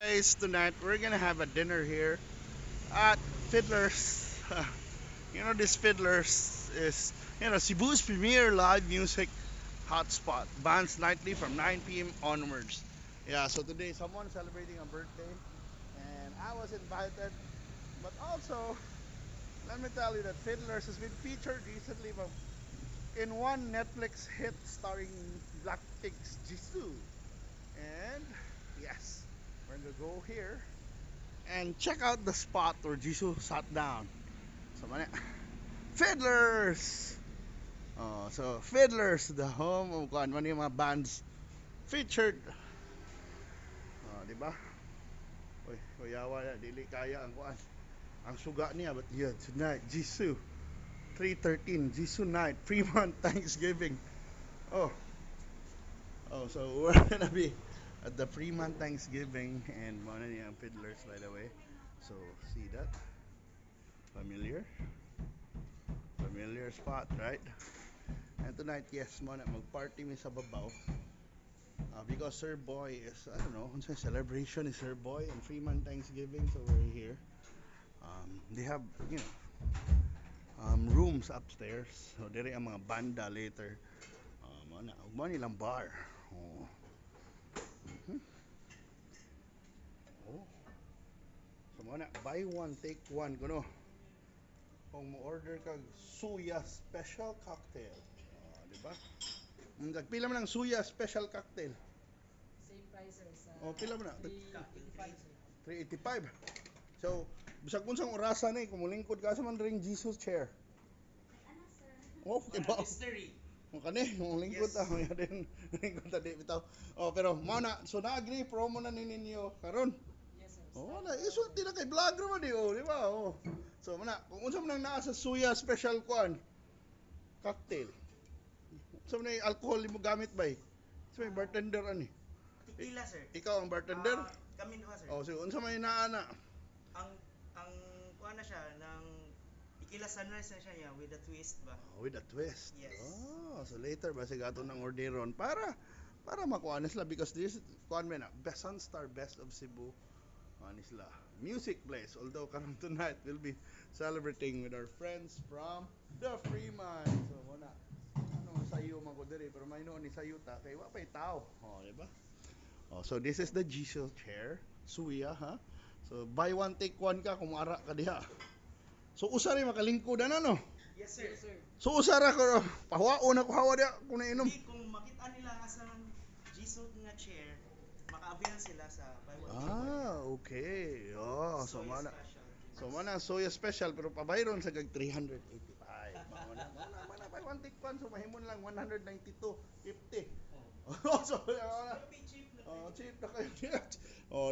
Guys, tonight we're gonna have a dinner here at Fiddlers. This Fiddlers is Cebu's premier live music hotspot. Bands nightly from 9 p.m. onwards. Yeah, so today someone's celebrating a birthday, and I was invited. But also, let me tell you that Fiddlers has been featured recently in one Netflix hit starring Blackpink's Jisoo. And yes, we're gonna go here and check out the spot where Jisoo sat down. So, Fiddlers! So Fiddlers, the home of one yung mga bands featured. Di ba? Uy, kuyawa na, dili kaya ang kuan. Ang suga niya, but yeah, tonight, Jisoo. 3:13, Jisoo night, Fremont Thanksgiving. Oh, so we're gonna be at the Fremont Thanksgiving, and one of the Fiddlers, by the way. So see that? Familiar spot, right? And tonight, yes, mag-party mi sa babaw. Because Sir Boy is, I don't know, it's a celebration is Sir Boy and Fremont Thanksgiving, so we're here. They have, rooms upstairs. So dire ang mga banda later. Mo nilang bar. Oh. Mhm. Oh. So buy one take one kuno. Kung mo order kag suya special cocktail. Di ba? Pila man ang suya special cocktail? Same price sir sa Pila man na? 385 sir. 385. So, bisag unsang orasa ni kung mulingkod ka sa man ring Jesus chair. Okay ba? Mystery. Kani, mulingkod ta mo din. Lingkod ta di bitaw. Pero mao na, so na-agree promo na ninyo karon. Yes sir. Wala, isulti na kay vlogger man di ba? So kung unsa man naa sa suya special kuan cocktail. So may alcohol mo gamit ba? So may bartender ani. Tequila, sir. Ikaw ang bartender? Kami duha, sir. So unsa may naa na? Ang kuha na siya ng tequila sunrise na siya with a twist ba? With a twist. Yes. So later ba si gato ng orderon para makuha na sila, because this kuan man best Sunstar Best of Cebu. Kuan sila. Music place. Although karon tonight we'll be celebrating with our friends from the Fremont. So muna sayo man ko diri, pero may noon ni sayo ta kay wa pay tao. Di ba? So this is the Jisoo chair, suya, ha. So buy one take one ka kung ara ka diha. So usa rin makalingkodan ano? Yes, sir. Yes sir. So usa ra ko pahuwaon ako hawa diha kung nainom. Hindi, kung makita nila asa ng Jisoo nga chair, maka-avail sila sa buy one take one. Okay. So Soy mana. special. So mana soya special pero pabayron sa kag 385. Mana buy one take one, so mahimon lang 192.50. So Cheap na. cheap na kayo.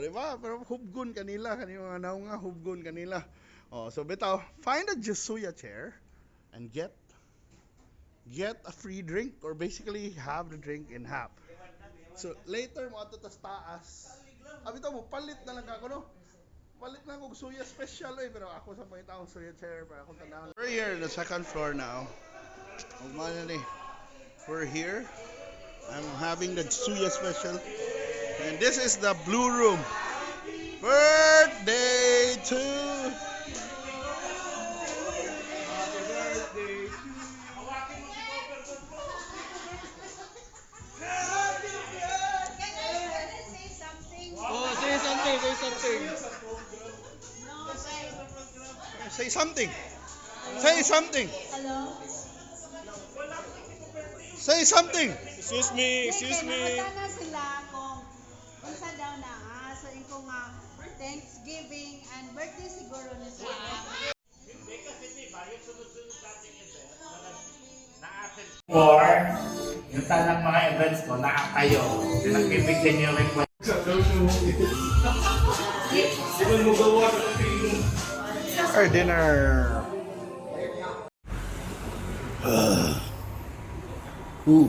Di ba? Pero hubgon kanila, mga naw nga hubgon kanila. So bitaw, find a Jisuya chair and get a free drink, or basically have the drink in half. So later mo ato tas taas. Bitaw mo palit na lang ako no. Palit na kog suya special pero ako sa pangitaong suya chair para akong tanaw. We're here on the second floor now. We're here. I'm having the suya special. And this is the blue room. Birthday to Say something. Say something. Hello? Say something. Excuse me. Sana sila kung unsa daw na so iko nga Thanksgiving and birthday siguro ni sila. Or, yung tanang mga events ko, nakakayo. Nagbibigyan niyo request. Our dinner. Ooh.